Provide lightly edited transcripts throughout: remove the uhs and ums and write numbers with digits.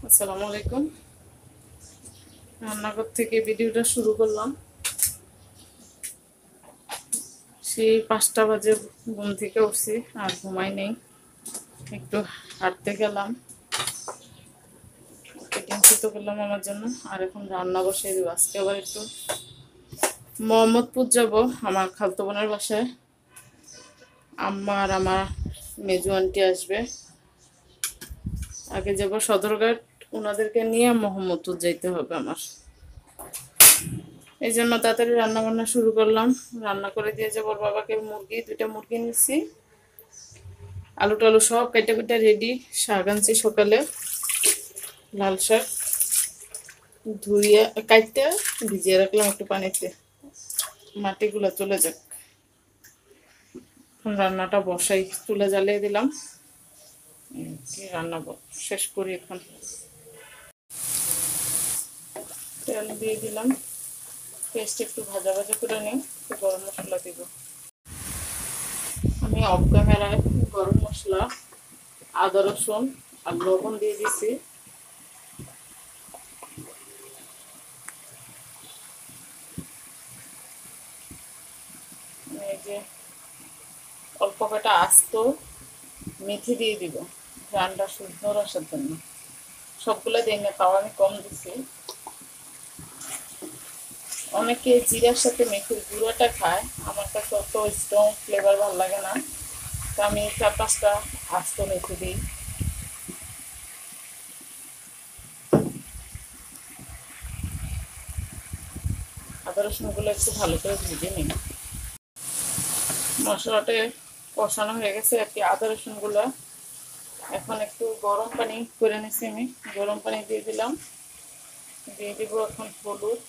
আসসালামু আলাইকুম। রান্নাঘর থেকে ভিডিওটা শুরু করলাম। সেই 5টা বাজে ঘুম থেকে উঠছি, আর ঘুমাই নেই। একটু হাঁটতে গেলাম, চিকেন সিদ্ধ করলাম আমার জন্য, আর এখন রান্না বসিয়ে দেবো। আজকে আবার একটু মোহাম্মদপুর যাব, আমার খালতো বোনের বাসায়। আম্মা আর আমার মেজু আন্টি আসবে। আগে যাব সদরঘাট, ওনাদেরকে নিয়ে মোহাম্মদপুর যাইতে হবে আমার। এই জন্য তাড়াতাড়ি রান্না বান্না শুরু করলাম। রান্না করে দিয়ে যাবো ওর বাবাকে। দুইটা মুরগি নিচ্ছি, আলু টালু সব কেটে কেটে রেডি। শাক আনছি সকালে, লাল শাক ধুইয়া কাটতে ভিজিয়ে রাখলাম একটু পানিতে, মাটিগুলো চলে যাক। এখন রান্নাটা বসাই, চুলে জ্বালিয়ে দিলাম। রান্না শেষ করি এখন। তেল দিয়ে দিলাম, পেস্ট একটু ভাজা ভাজা করে নিই। একটু গরম মশলা দিব আমি। অফ ক্যামেরায় গরম মশলা, আদা রসুন আর লবণ দিয়ে দিছি। এই যে অল্প কটা আস্ত মেথি দিয়ে দিব, রান্না সুন্দর আসার জন্য। সবগুলো দিই না, তাও আমি কম দিছি। অনেকে জিরার সাথে মেথির গুঁড়োটা খায়, আমার কাছে অত স্ট্রং ফ্লেভার ভালো লাগে না, তো আমি 4-5টা আস্ত মেথি দিই। আদা রসুনগুলো একটু ভালো করে ভেজে নিই। মশলাটা কষানো হয়ে গেছে আর কি, আদা রসুনগুলো। এখন একটু গরম পানি করে নিছি আমি, গরম পানি দিয়ে দিলাম। দিয়ে দিব এখন হলুদ,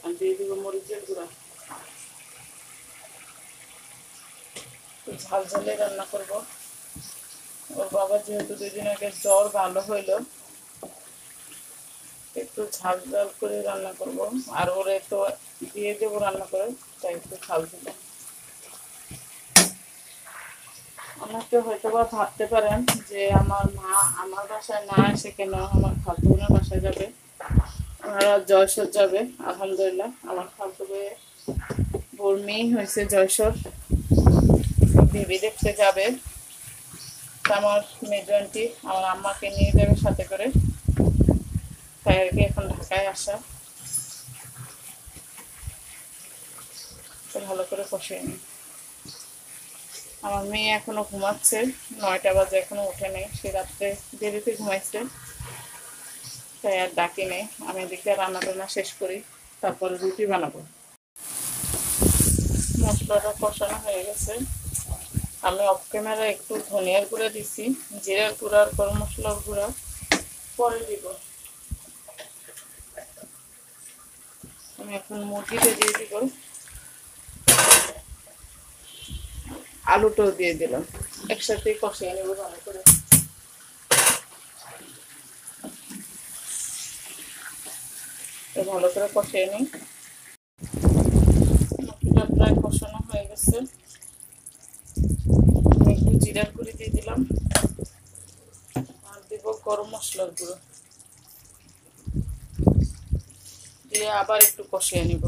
আর দিয়ে দিব মরিচের গুঁড়া। ঝাল ঝালে রান্না করব। ওর বাবা যেহেতু 2 দিন আগে জ্বর ভালো হইলো, একটু ঝাল ঝাল করে রান্না করব। আর ওরে তো দিয়ে দেবো রান্না করে, তাই একটু ঝাল দিল। অনেকে হয়তো বা ভাবতে পারেন যে আমার মা আমার বাসায় না এসে কেন আমার খালতো বোনের বাসায় যাবে। ওনারা যশোর যাবে। আলহামদুলিল্লাহ, আমার খালতো বোর মেয়ে হয়েছে যশোর, বেবি দেখতে যাবে। আমার মেজো আন্টি আমার আম্মাকে নিয়ে যাবে সাথে করে, তাই আর কি এখন ঢাকায় আসা। তো ভালো করে কষিয়ে নিই। আমার মেয়ে এখনো ঘুমাচ্ছে, 9টা বাজে, এখনো উঠে নেই। সে রাত্রে দেরিতে ঘুমাইছে, তাই আর ডাকি নেই। আমি এদিকে রান্না টান্না শেষ করি, তারপরে রুটি বানাবো। মশলাটা কষানো হয়ে গেছে। আমি অফ ক্যামেরা একটু ধনিয়ার গুঁড়া দিছি, জিরার গুঁড়া আর গরম মশলার গুঁড়া পরে দিব। আমি এখন মুরগিটা দিয়ে দিব, আলুটাও দিয়ে দিলাম, একসাথে কষিয়ে নেবো ভালো করে। ভালো করে কষিয়ে নিই। মুরগিটা প্রায় কষানো হয়ে গেছে। আমি একটু জিরার গুঁড়ি দিয়ে দিলাম, আর দিব গরম মশলার গুঁড়ো দিয়ে আবার একটু কষিয়ে নিব।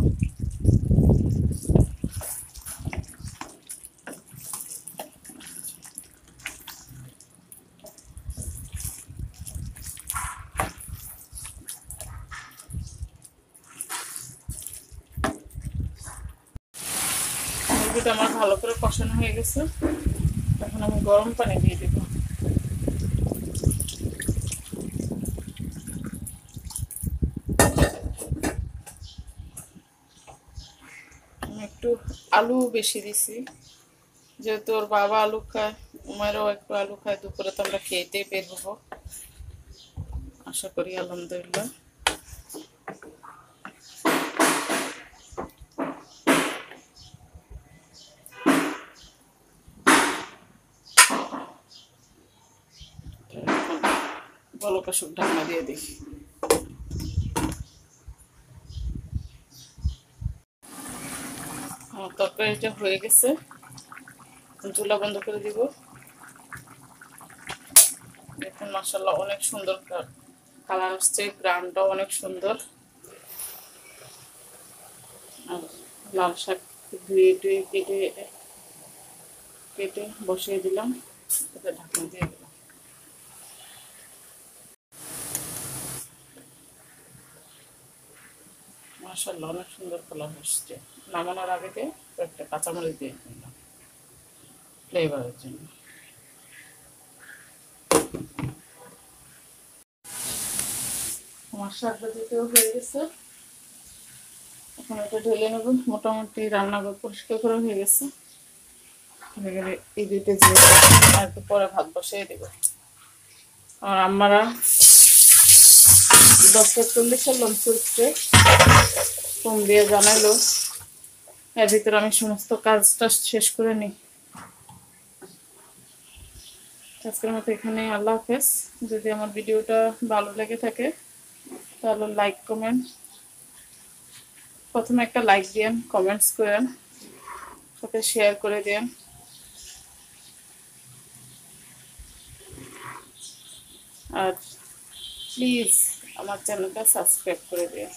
মুরগিটা আমার ভালো করে কষানো হয়ে গেছে। এখন আমি গরম পানি দিয়ে দিব। আমি একটু আলু বেশি দিছি, যেহেতু ওর বাবা আলু খায়, উমারও একটু আলু খায়। দুপুরে তো আমরা খেয়েতেই বের হবো আশা করি, আলহামদুলিল্লাহ। বলক আসুক, ঢাকনা দিয়ে দিই। আমার তরকারিটা হয়ে গেছে। চুলা বন্ধ করে দিব। দেখুন মাশাআল্লাহ অনেক সুন্দর কালার আসছে, গ্রানটাও অনেক সুন্দর। আর লাল শাক ধুয়ে টুয়ে কেটে কেটে বসিয়ে দিলাম, এতে ঢাকনা দিয়ে দিলাম। মাশাআল্লাহ অনেক সুন্দর কালার আসছে। নামানোর আগে একটা কাঁচামরিচ দিয়ে দিলাম ফ্লেভারের জন্য। আমার শাক ভাজিটাও হয়ে গেছে, এখন এটা ঢেলে নেব। মোটামুটি রান্নাঘর পরিষ্কার করা হয়ে গেছে। এই দুইটা জিনিস আর একটু পরে ভাত বসিয়ে দেব। আর আমারা 10:40 লঞ্চ করছে, ফোন দিয়ে জানাইলো। এর ভিতরে আমি সমস্ত কাজটা শেষ করে নিই। আজকের মতো এখানে, আল্লাহ হাফেজ। যদি আমার ভিডিওটা ভালো লেগে থাকে তাহলে লাইক কমেন্ট, প্রথমে একটা লাইক দিন, কমেন্টস করেন, সাথে শেয়ার করে দিন। আর প্লিজ আমার চ্যানেলটা সাবস্ক্রাইব করে দিন।